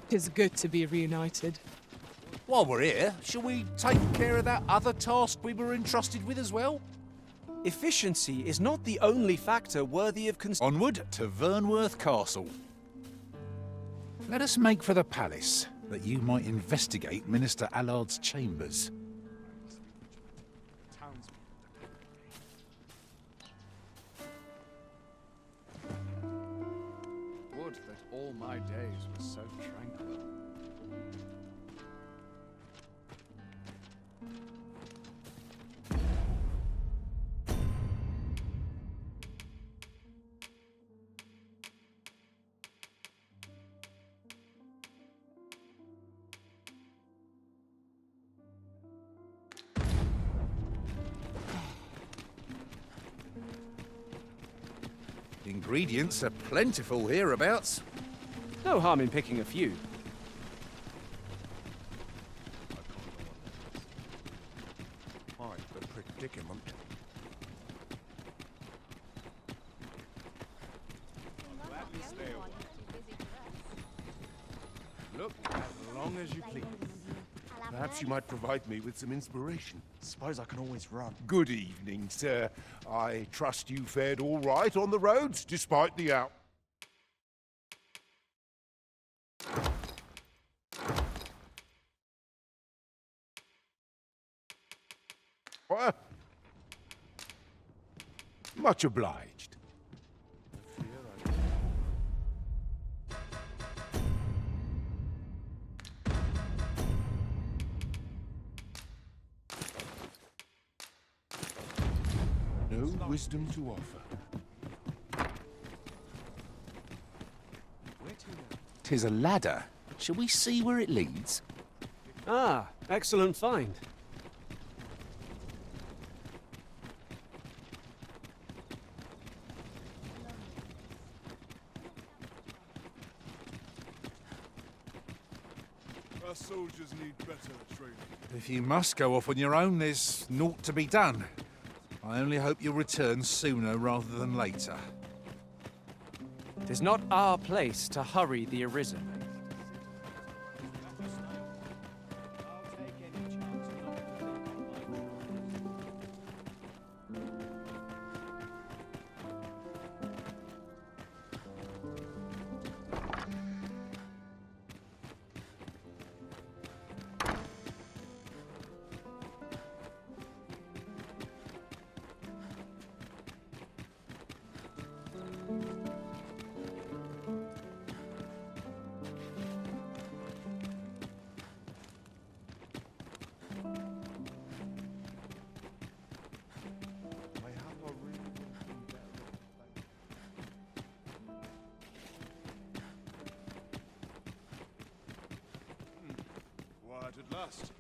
'Tis good to be reunited. While we're here, shall we take care of that other task we were entrusted with as well? Efficiency is not the only factor worthy of Onward to Vernworth Castle. Let us make for the palace, that you might investigate Minister Allard's chambers. Would that all my days were so tranquil. Ingredients are plentiful hereabouts. No harm in picking a few. Quite the predicament. Look, as long as you please. Perhaps you might provide me with some inspiration. Suppose I can always run. Good evening, sir. I trust you fared all right on the roads, despite the out. Well, much obliged. No wisdom to offer. 'Tis a ladder. Shall we see where it leads? Ah, excellent find. Our soldiers need better training. If you must go off on your own, there's naught to be done. I only hope you'll return sooner rather than later. 'Tis not our place to hurry the arisen. Quiet at last.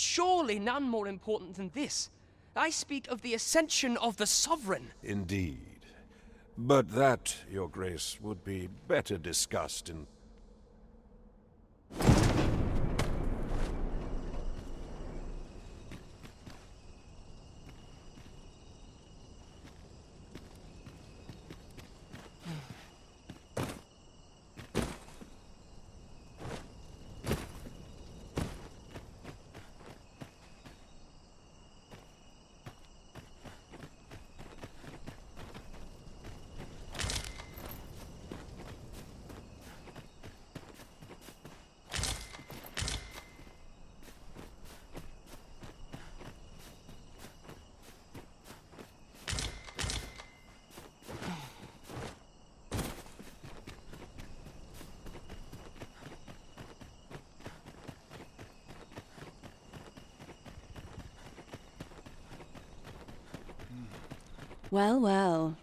Surely none more important than this. I speak of the ascension of the sovereign. Indeed. But that, Your Grace, would be better discussed in... Well, well.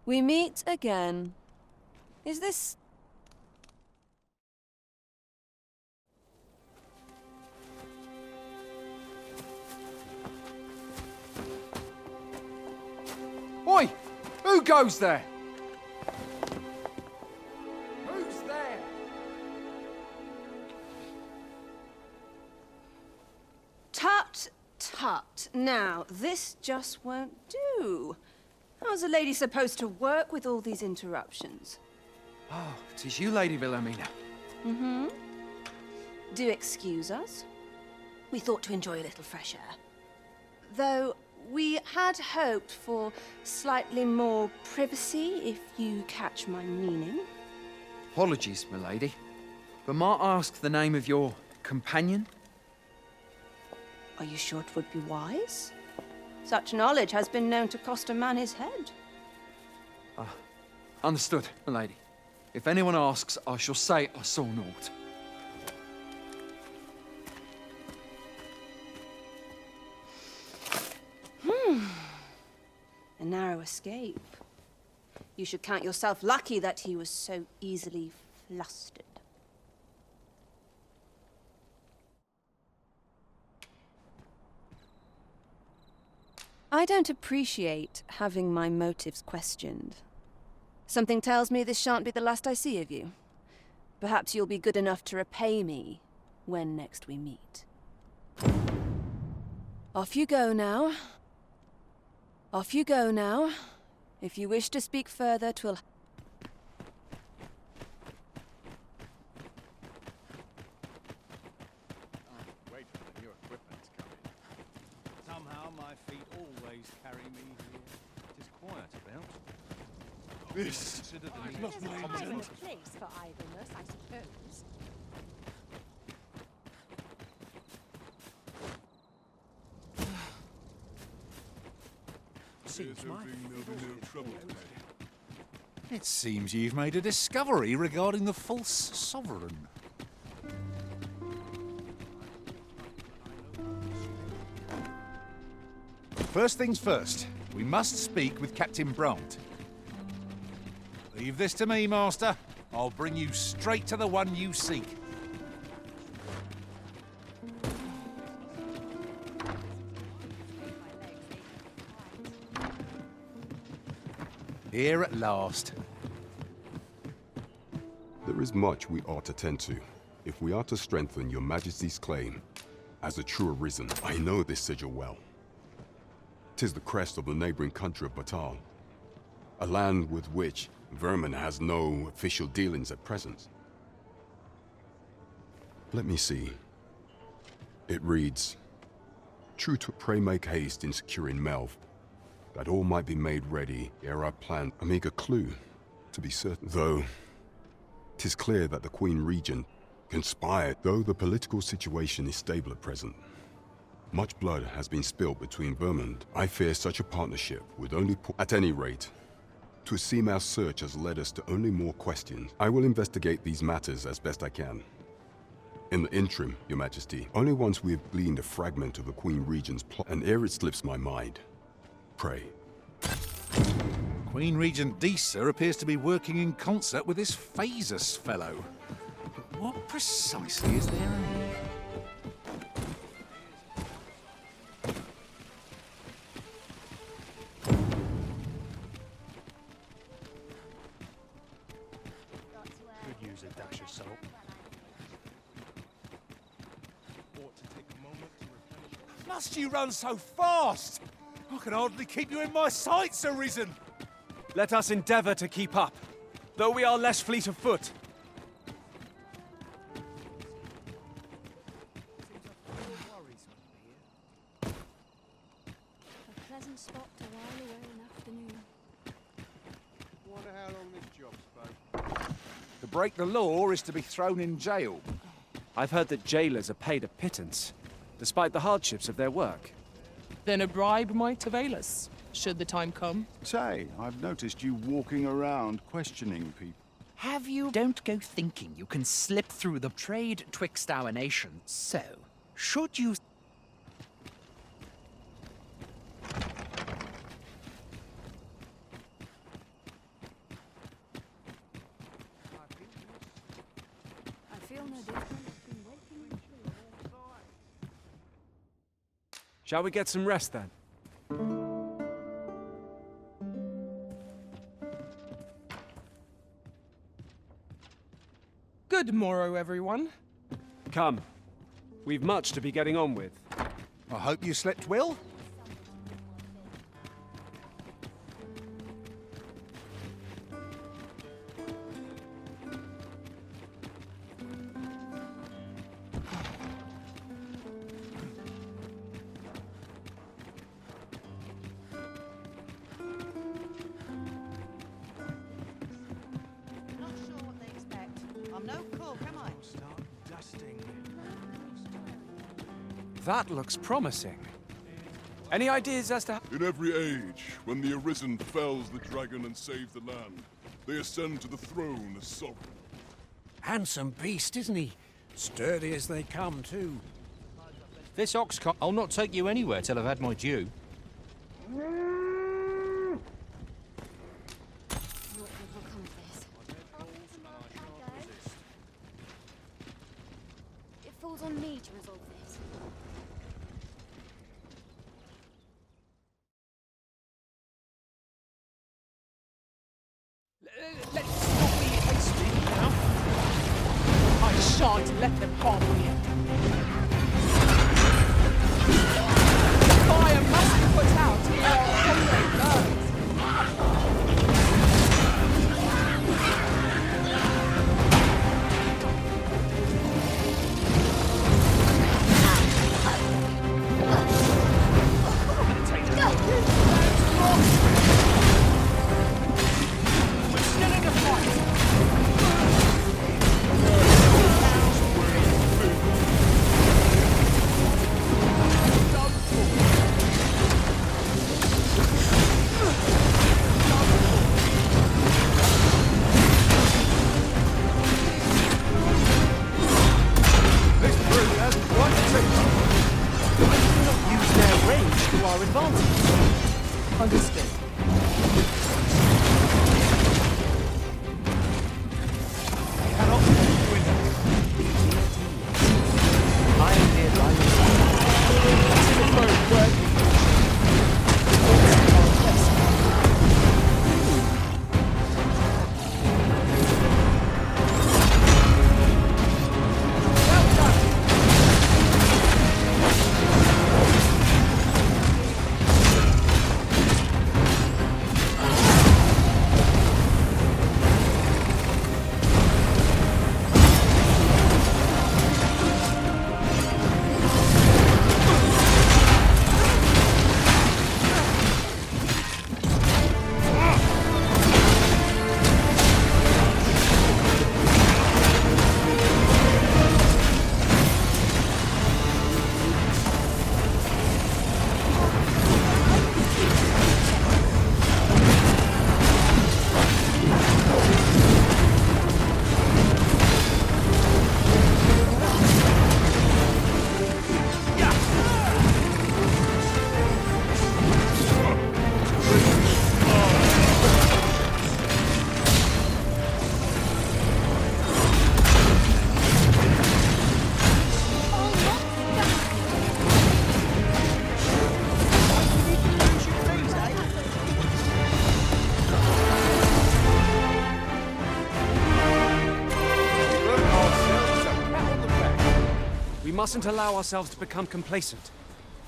We meet again. Is this... Oi! Who goes there? Who's there? Tut, tut. Now, this just won't do. How's a lady supposed to work with all these interruptions? Oh, 'tis you, Lady Wilhelmina. Mm-hmm. Do excuse us. We thought to enjoy a little fresh air. Though we had hoped for slightly more privacy, if you catch my meaning. Apologies, milady. But might I ask the name of your companion? Are you sure it would be wise? Such knowledge has been known to cost a man his head. Understood, milady. If anyone asks, I shall say I saw naught. A narrow escape. You should count yourself lucky that he was so easily flustered. I don't appreciate having my motives questioned. Something tells me this shan't be the last I see of you. Perhaps you'll be good enough to repay me when next we meet. Off you go now. Off you go now. If you wish to speak further, 'twill... Wait for the new equipment to come in. Somehow my feet always carry me here. It is quiet about. This Consider the is need not for my common intent. sense. Place for idleness, I suppose. It seems you've made a discovery regarding the false sovereign. First things first, we must speak with Captain Brandt. Leave this to me, Master. I'll bring you straight to the one you seek. Here at last. There is much we ought to tend to, if we are to strengthen your Majesty's claim as a true arisen. I know this sigil well. 'Tis the crest of the neighboring country of Batal, a land with which Vermin has no official dealings at present. Let me see. It reads, "True to pray make haste in securing Melv, that all might be made ready ere I plan a meager clue, to be certain. Though 'tis clear that the Queen Regent conspired, though the political situation is stable at present. Much blood has been spilled between Vermin. I fear such a partnership would only put... At any rate, to seem our search has led us to only more questions. I will investigate these matters as best I can. In the interim, Your Majesty, only once we have gleaned a fragment of the Queen Regent's plot, and ere it slips my mind, pray. Queen Regent Disa appears to be working in concert with this Phasus fellow. But what precisely is their aim? Could use a dash of salt. Ought to take a moment to replenish. Must you run so fast? I can hardly keep you in my sights, Arisen. Let us endeavor to keep up, though we are less fleet of foot. A pleasant spot to while away an afternoon. Wonder how long this job's supposed. To break the law is to be thrown in jail. I've heard that jailers are paid a pittance, despite the hardships of their work. Then a bribe might avail us, should the time come. Say, I've noticed you walking around questioning people. Have you? Don't go thinking you can slip through the trade twixt our nations. So, should you... Shall we get some rest then? Good morrow, everyone. Come. We've much to be getting on with. I hope you slept well. That looks promising. Any ideas as to... In every age, when the Arisen fells the dragon and saves the land, they ascend to the throne as sovereign. Handsome beast, isn't he? Sturdy as they come, too. This ox cart... I'll not take you anywhere till I've had my due. It falls on me to resolve this. Let's not be hasty now. I shan't let them harm me. The fire must be put out, or our comrade burns. Understood. Cannot be I am here by your side. Consider both working. We mustn't allow ourselves to become complacent.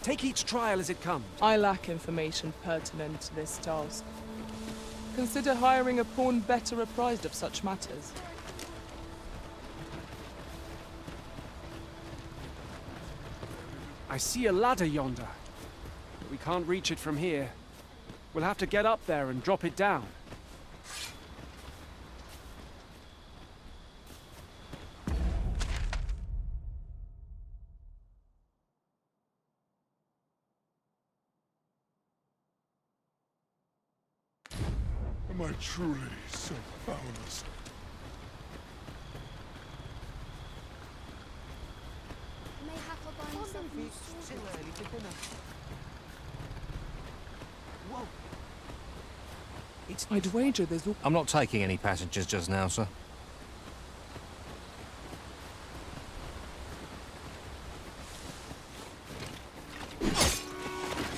Take each trial as it comes. I lack information pertinent to this task. Consider hiring a pawn better apprised of such matters. I see a ladder yonder, but we can't reach it from here. We'll have to get up there and drop it down. Am I truly so powerless? Mayhap I'll buy myself a new sword. I'd wager there's all... I'm not taking any passengers just now, sir.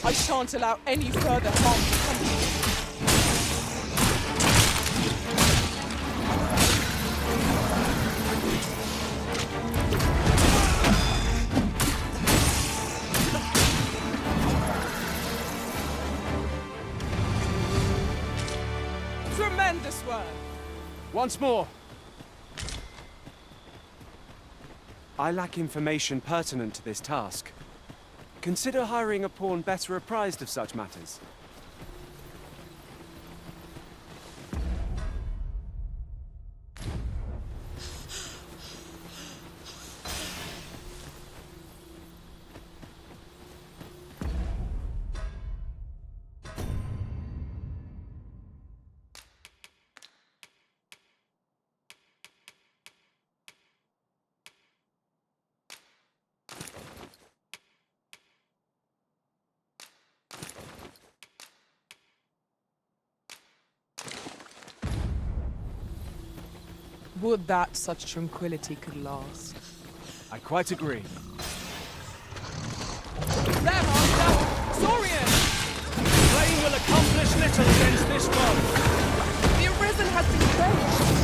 I shan't allow any further harm to come to you. Tremendous work! Once more! I lack information pertinent to this task. Consider hiring a pawn better apprised of such matters. Would that such tranquility could last. I quite agree. There, Master! Saurian! Flame will accomplish little against this foe. The Arisen has been quenched!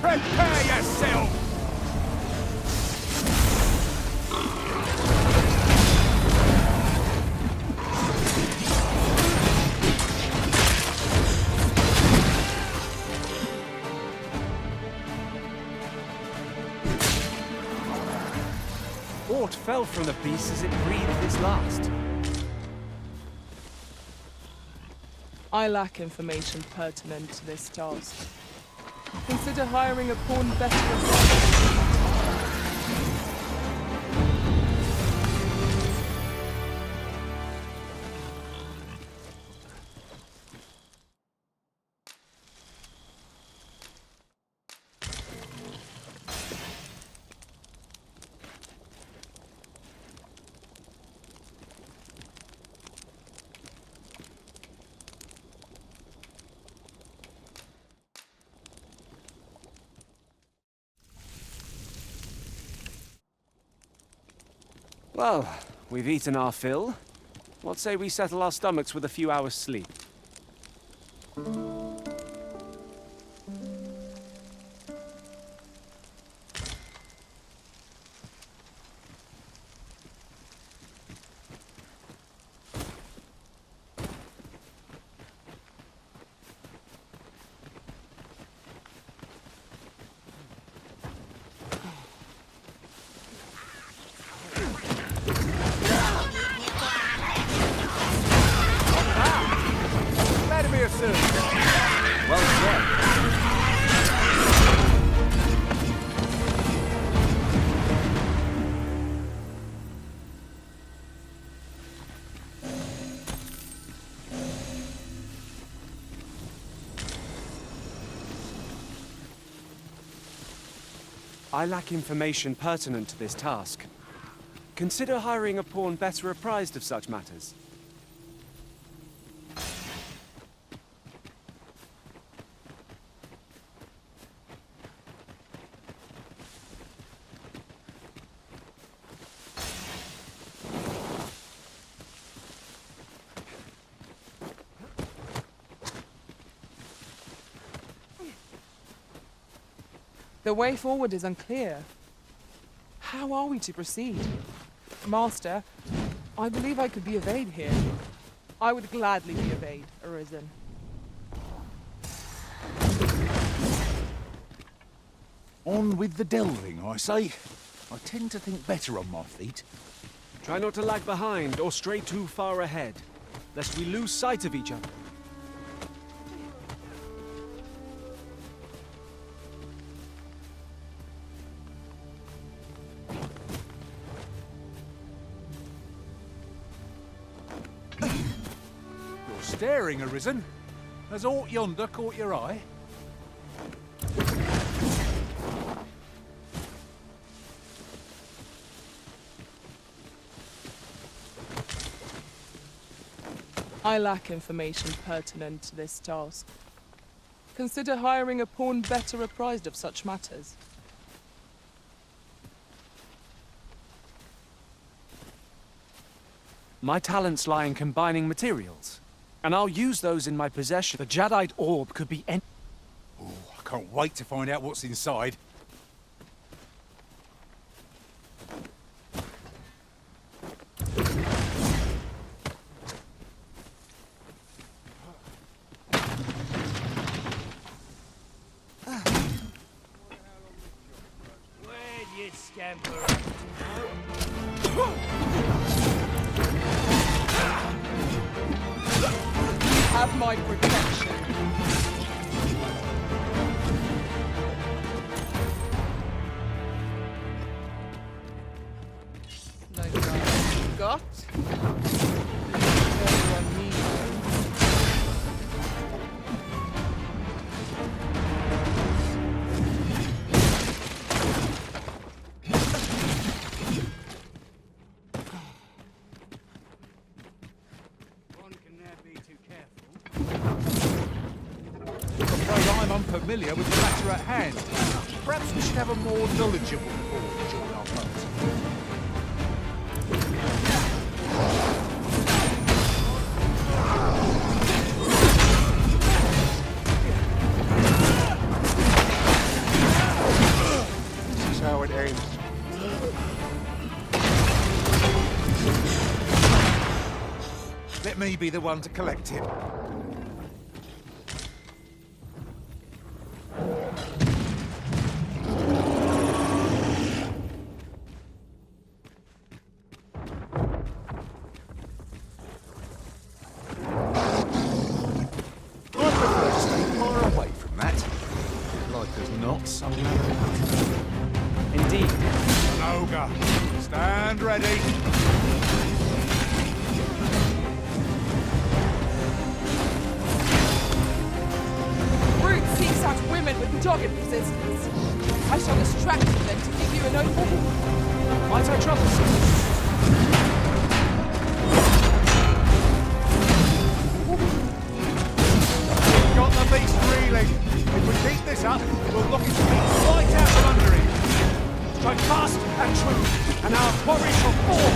Prepare yourself! Aught fell from the beast as it breathed its last. I lack information pertinent to this task. Consider hiring a pawn better apprised. Well, we've eaten our fill. What say we settle our stomachs with a few hours' sleep? Well said. I lack information pertinent to this task. Consider hiring a pawn better apprised of such matters. The way forward is unclear. How are we to proceed? Master, I believe I could be of aid here. I would gladly be of aid, Arisen. On with the delving, I say. I tend to think better on my feet. Try not to lag behind or stray too far ahead, lest we lose sight of each other. You're staring, Arisen. Has aught yonder caught your eye? I lack information pertinent to this task. Consider hiring a pawn better apprised of such matters. My talents lie in combining materials, and I'll use those in my possession. The Jadeite orb could be any... Oh, I can't wait to find out what's inside. Where'd you scamper? Have my protection. Like I got. Everyone needs. One can never be too careful. I'm afraid I'm unfamiliar with the matter at hand. Perhaps we should have a more knowledgeable pawn join our party. This is how it ends. Let me be the one to collect him. I prefer to stay far away from that. Like as not, somehow. Indeed. Ogre, stand ready. Brute seeks out women with dogged resistance. I shall distract them then to give you an open. Might I trouble, sir? Got the beast reeling. If we keep this up, we'll knock his feet right out from under him. Strike fast and true, and our quarry shall fall!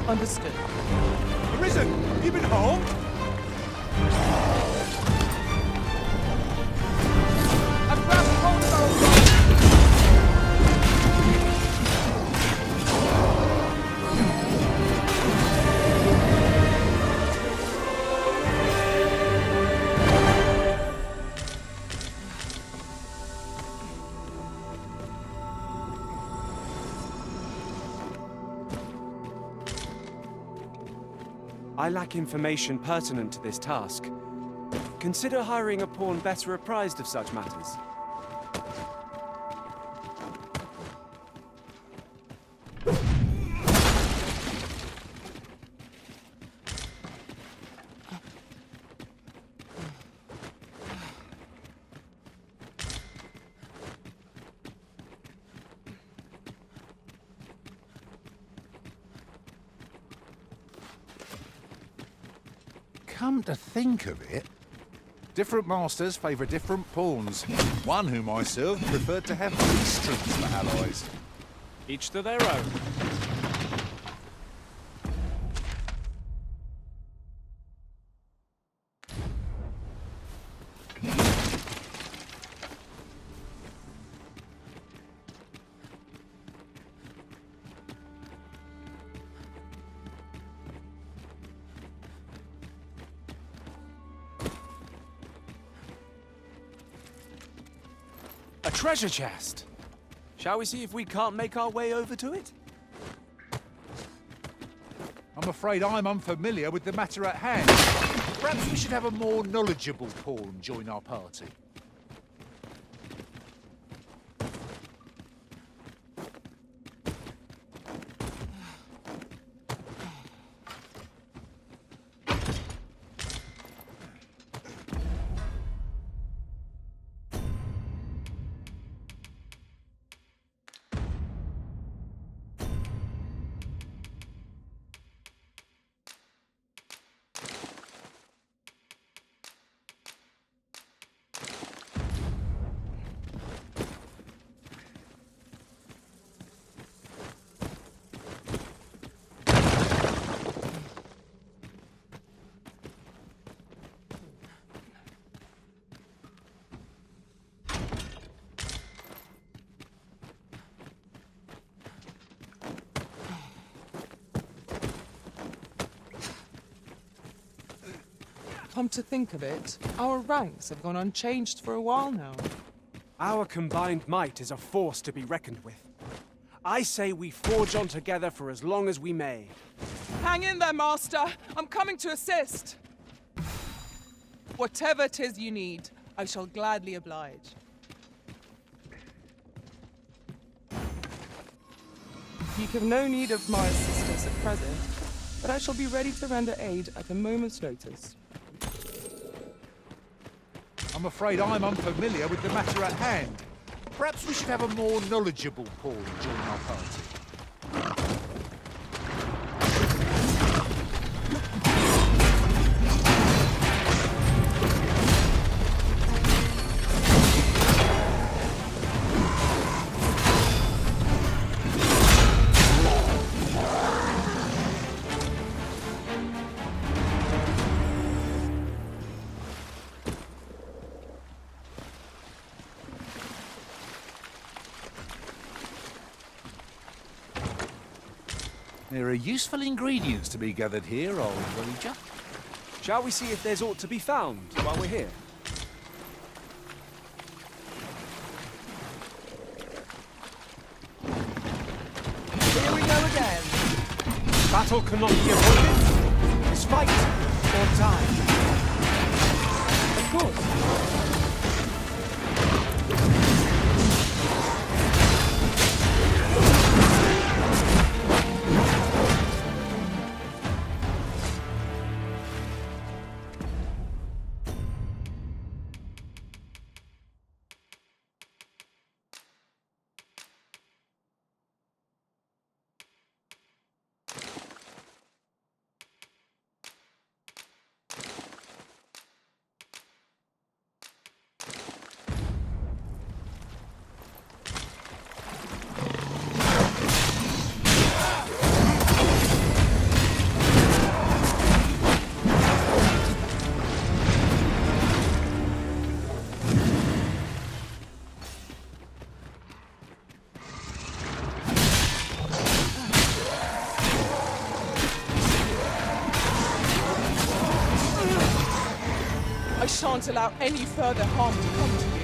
Understood. Arisen, have you been home? I've grabbed hold of our I lack information pertinent to this task. Consider hiring a pawn better apprised of such matters. Come to think of it, different masters favour different pawns. One whom I served preferred to have streets for allies. Each to their own. A treasure chest! Shall we see if we can't make our way over to it? I'm afraid I'm unfamiliar with the matter at hand. Perhaps we should have a more knowledgeable pawn join our party. Come to think of it, our ranks have gone unchanged for a while now. Our combined might is a force to be reckoned with. I say we forge on together for as long as we may. Hang in there, Master! I'm coming to assist! Whatever 'tis you need, I shall gladly oblige. You have no need of my assistance at present, but I shall be ready to render aid at a moment's notice. I'm afraid I'm unfamiliar with the matter at hand. Perhaps we should have a more knowledgeable pawn join our party. There are useful ingredients to be gathered here, old Voyager. Shall we see if there's aught to be found while we're here? Here we go again. Battle cannot be avoided. It's fight or die. Of course. I shan't allow any further harm to come to you.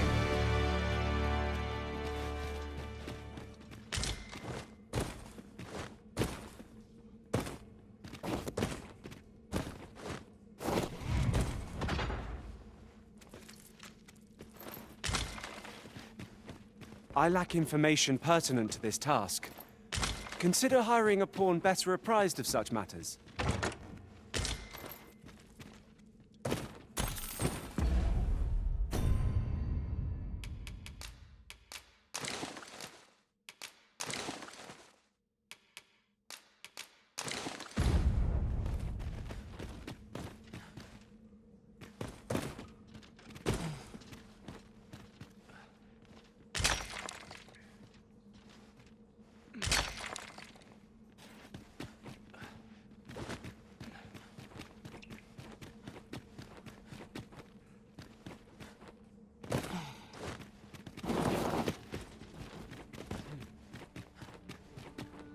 I lack information pertinent to this task. Consider hiring a pawn better apprised of such matters.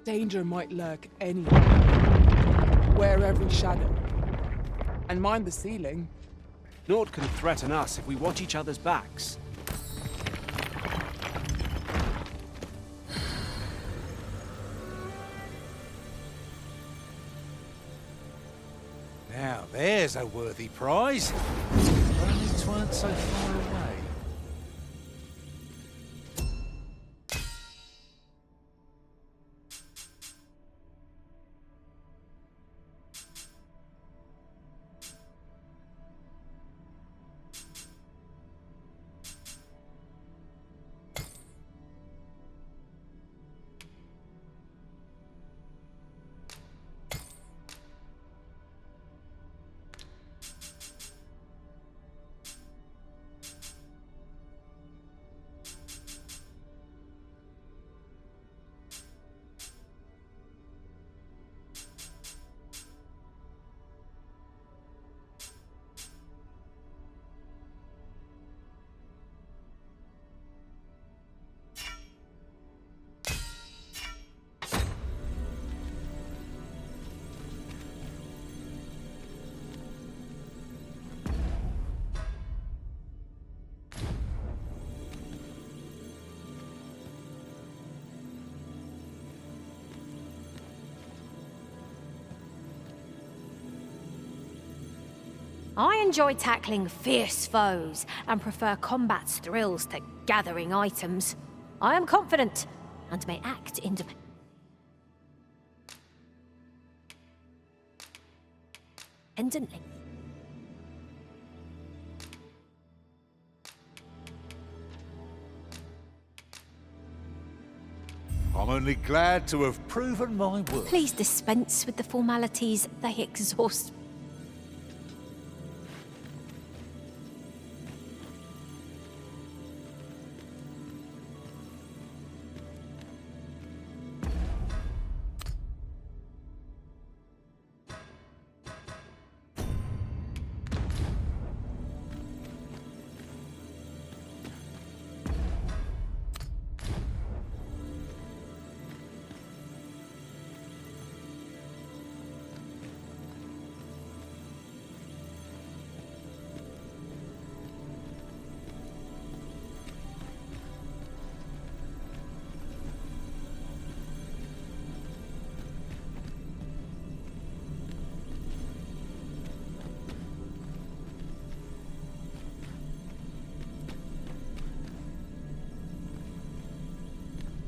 Danger might lurk anywhere. Wear every shadow. And mind the ceiling. Naught can threaten us if we watch each other's backs. There's a worthy prize. If only it weren't so far away. I enjoy tackling fierce foes and prefer combat's thrills to gathering items. I am confident and may act independently. I'm only glad to have proven my worth. Please dispense with the formalities. They exhaust.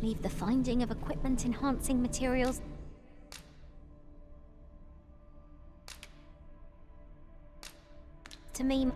Leave the finding of equipment-enhancing materials. To me.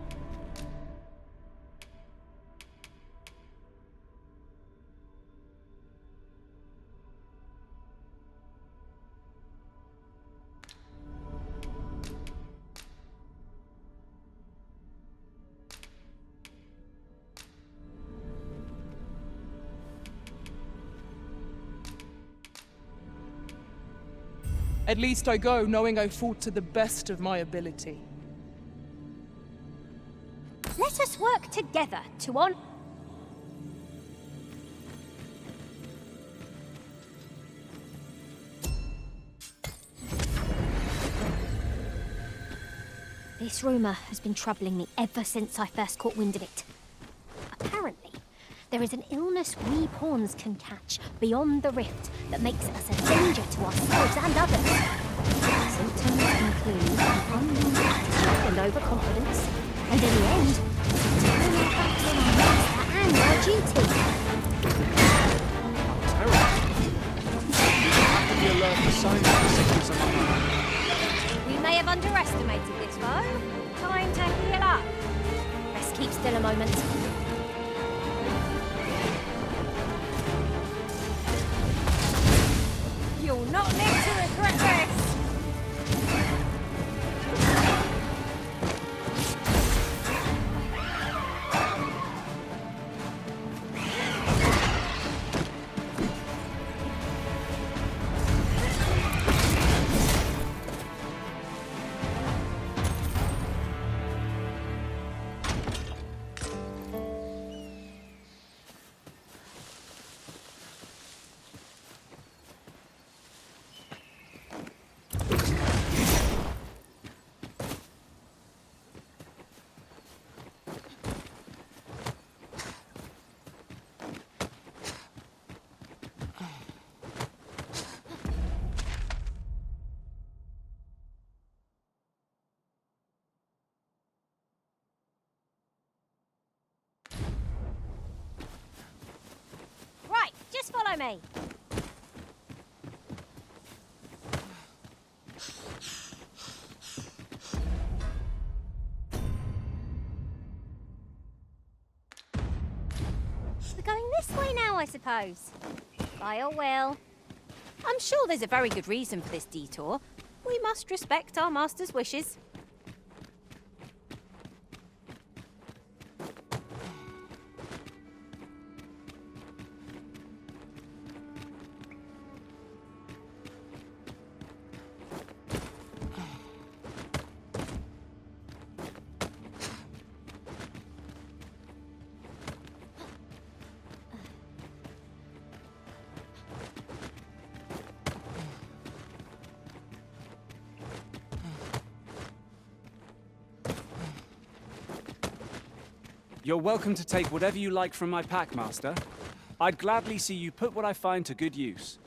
At least I go knowing I fought to the best of my ability. Let us work together to honor. This rumor has been troubling me ever since I first caught wind of it. Apparently, there is an illness we pawns can catch beyond the rift that makes us a danger to ourselves and others. Symptoms include an unruly attitude and overconfidence, and in the end, turning our backs on our master and our duty. You have to be alert for signs of the sickness among them. We may have underestimated this foe. Time to heal up. Let's keep still a moment. You'll not live to regret this! follow me. We're going this way now, I suppose. By your will. I'm sure there's a very good reason for this detour. We must respect our master's wishes. You're welcome to take whatever you like from my pack, Master. I'd gladly see you put what I find to good use.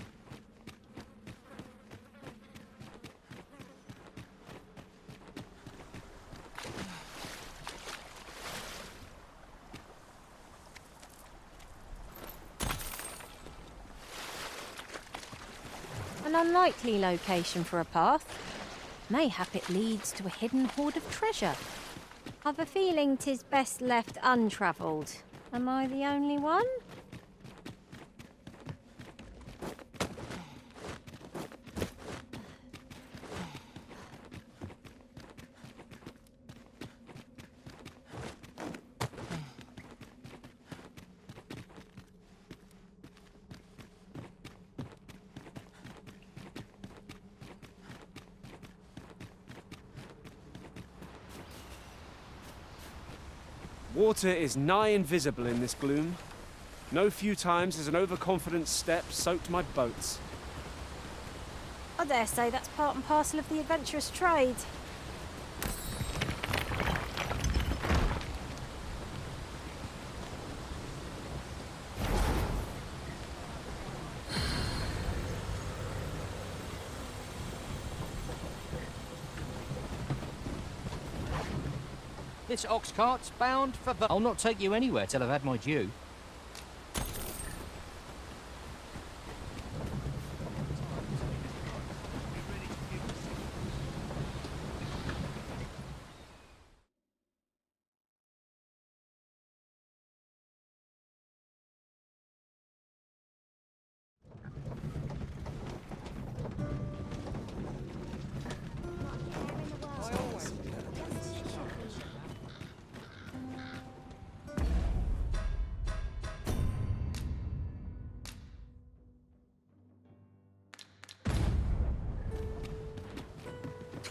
An unlikely location for a path. Mayhap it leads to a hidden hoard of treasure. I've a feeling 'tis best left untravelled. Am I the only one? Water is nigh invisible in this gloom. No few times has an overconfident step soaked my boats. I dare say that's part and parcel of the adventurous trade. This ox cart's bound for... I'll not take you anywhere till I've had my due.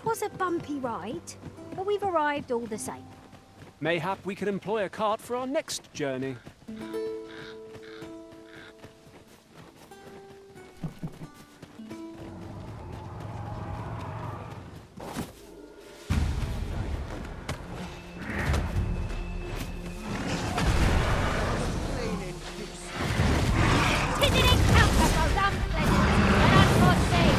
Was a bumpy ride, but we've arrived all the same. Mayhap we could employ a cart for our next journey. Unforeseen.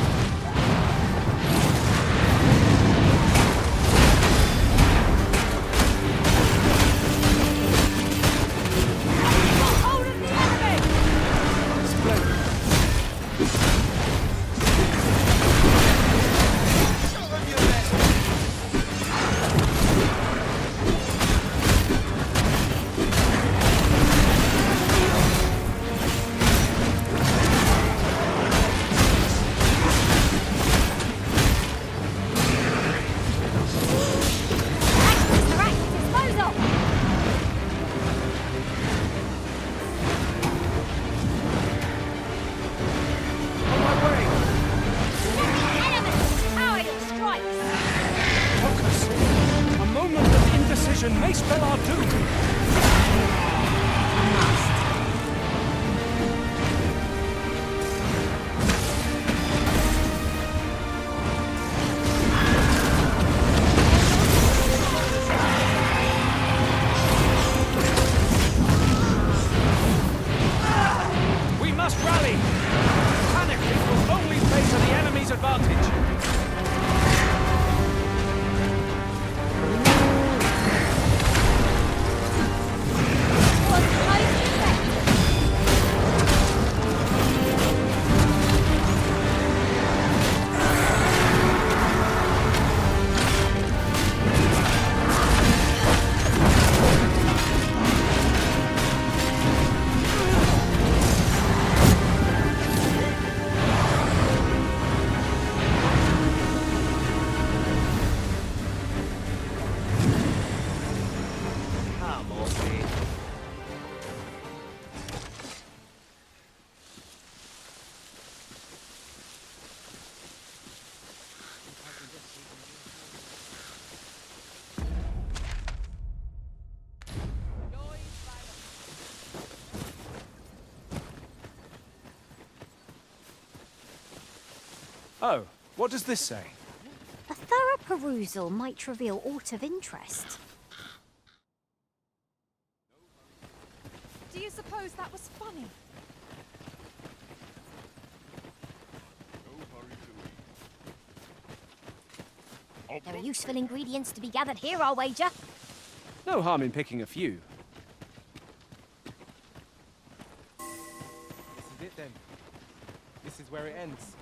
Oh, what does this say? A thorough perusal might reveal aught of interest. Do you suppose that was funny? There are useful ingredients to be gathered here, I'll wager. No harm in picking a few. This is it then. This is where it ends.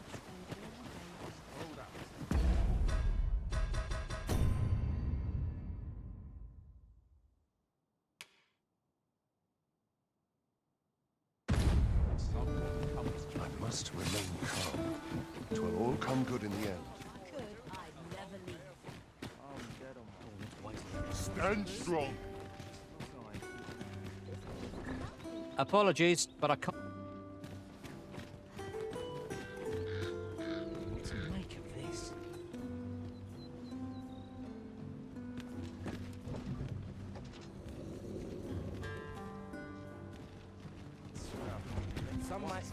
I must remain calm. 'Twill all come good in the end. Stand strong. Apologies, but I can't. What to make of this? Some might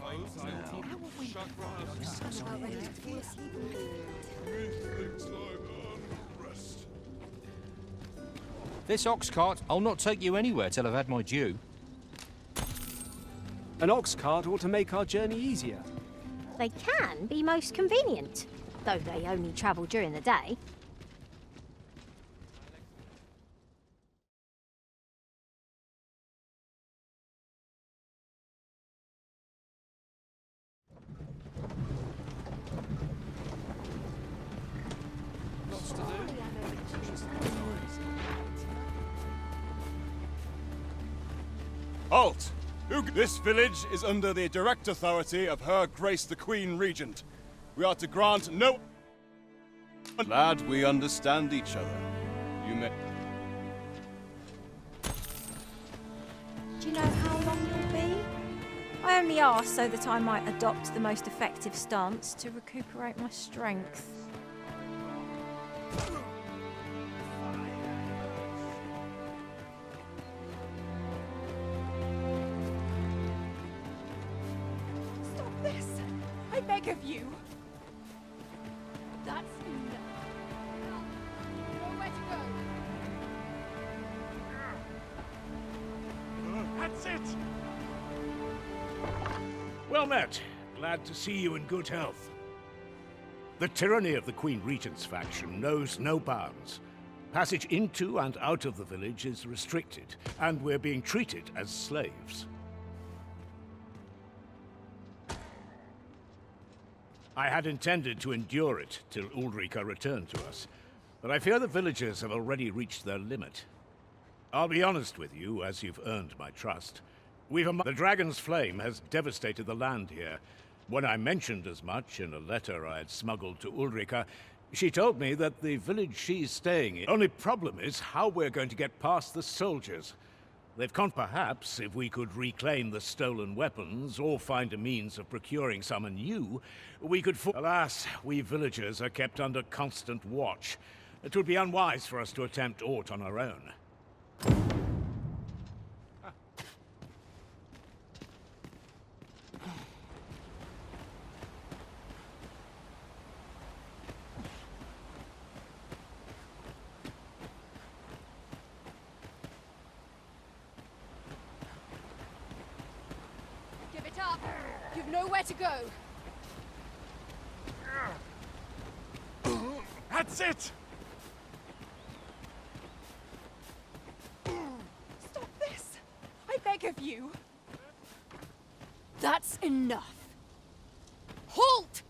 This ox cart, I'll not take you anywhere till I've had my due. An ox cart ought to make our journey easier. They can be most convenient, though they only travel during the day. Halt! This village is under the direct authority of Her Grace the Queen Regent. We are to grant no... Lad, we understand each other. You may... Do you know how long you'll be? I only asked so that I might adopt the most effective stance to recuperate my strength. Stop this! I beg of you! That's enough. Nowhere to go. That's it! Well met. Glad to see you in good health. The tyranny of the Queen Regent's faction knows no bounds. Passage into and out of the village is restricted, and we're being treated as slaves. I had intended to endure it till Ulrika returned to us, but I fear the villagers have already reached their limit. I'll be honest with you, as you've earned my trust. The dragon's flame has devastated the land here. When I mentioned as much in a letter I had smuggled to Ulrika, she told me that the village she's staying in... Only problem is how we're going to get past the soldiers. They've perhaps, if we could reclaim the stolen weapons, or find a means of procuring some anew, we could... Alas, we villagers are kept under constant watch. It would be unwise for us to attempt aught on our own. Give it up! You've nowhere to go! That's it! Stop this! I beg of you! That's enough! Halt!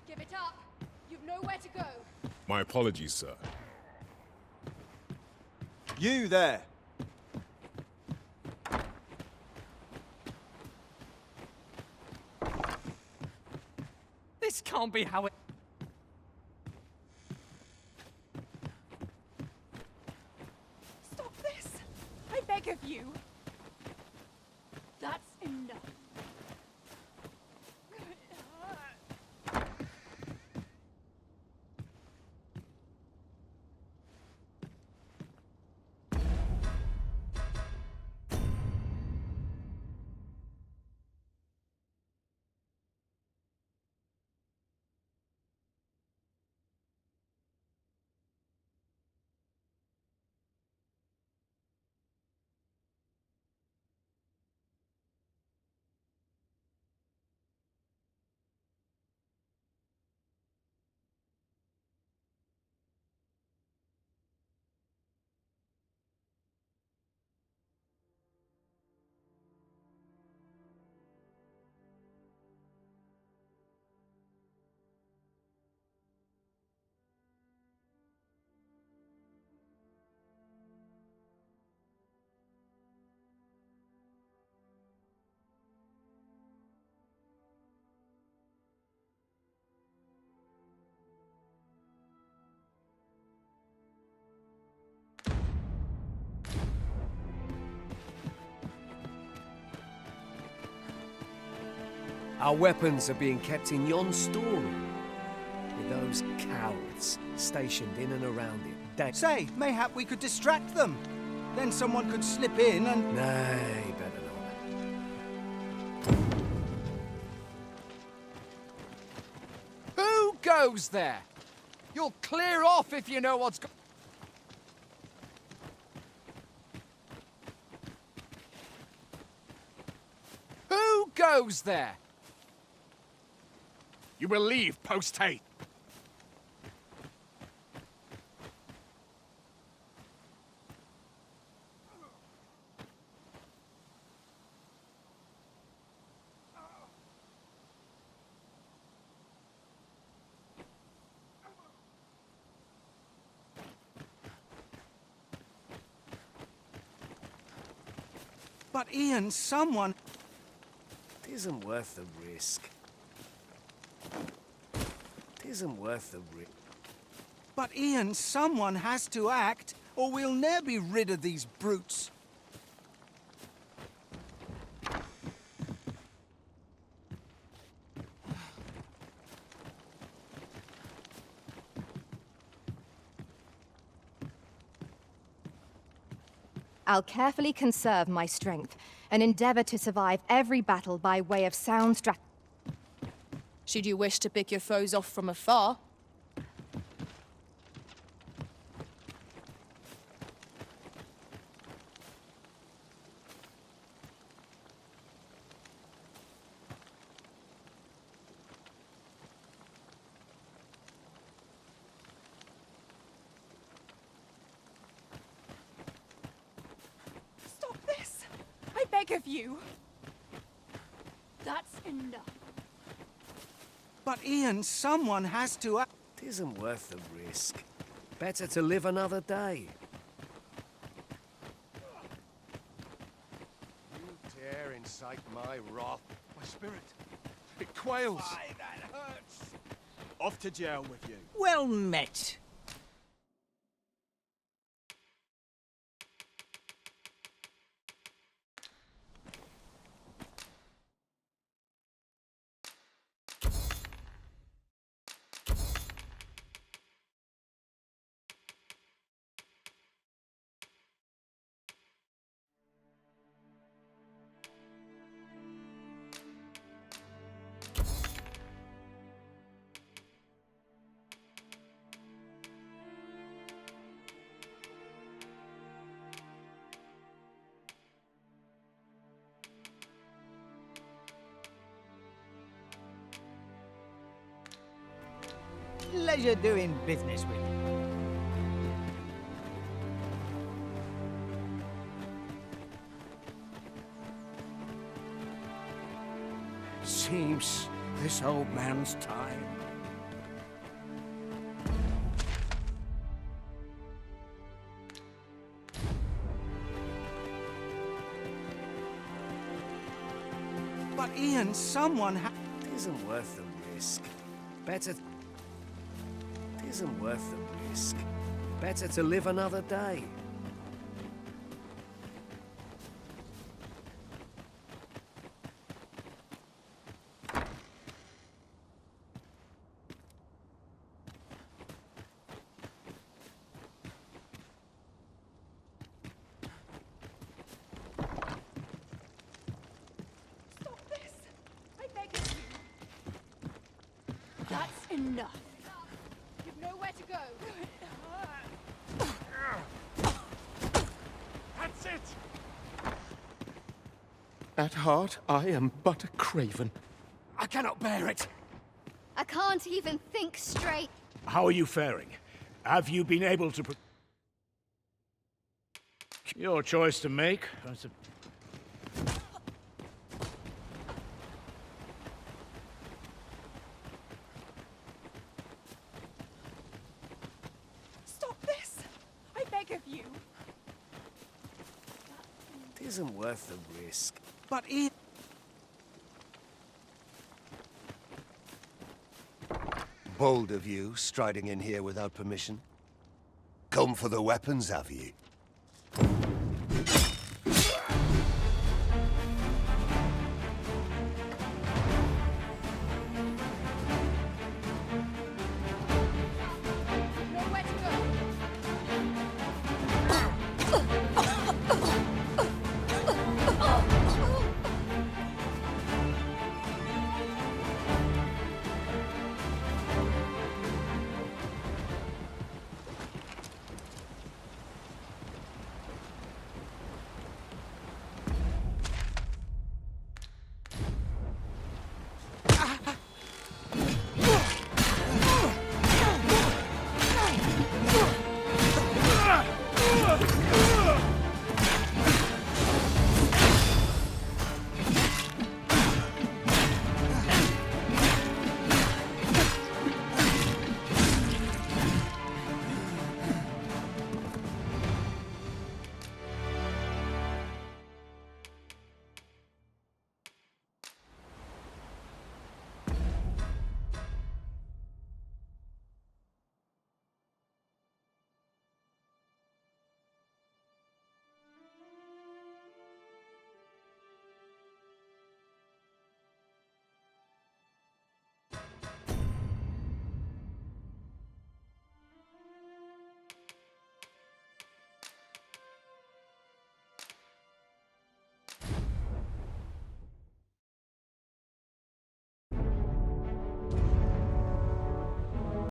Give it up! You've nowhere to go! My apologies, sir. You there! This can't be how it... Stop this! I beg of you! That's enough! Our weapons are being kept in yon storeroom, with those cowards stationed in and around it. Say, mayhap we could distract them. Then someone could slip in and... Nay, better not. Who goes there? You'll clear off if you know what's Who goes there? You will leave post-haste. But Ian, someone... It isn't worth the risk. It isn't worth the risk. But Ian, someone has to act, or we'll ne'er be rid of these brutes. I'll carefully conserve my strength and endeavor to survive every battle by way of sound Should you wish to pick your foes off from afar? Stop this! I beg of you! That's enough. But Ian, someone has to act. It isn't worth the risk. Better to live another day. You dare incite my wrath. My spirit, it quails. Aye, that hurts. Off to jail with you. Well met. Pleasure doing business with you. Seems this old man's time. But Ian, someone It isn't worth the risk. Better... It isn't worth the risk. Better to live another day. Stop this! I beg of you! That's enough. You've nowhere to go. That's it! At heart, I am but a craven. I cannot bear it! I can't even think straight. How are you faring? Have you been able to... Your choice to make. Stop this! I beg of you! It isn't worth the risk. But Ian... Bold of you, striding in here without permission. Come for the weapons, have you?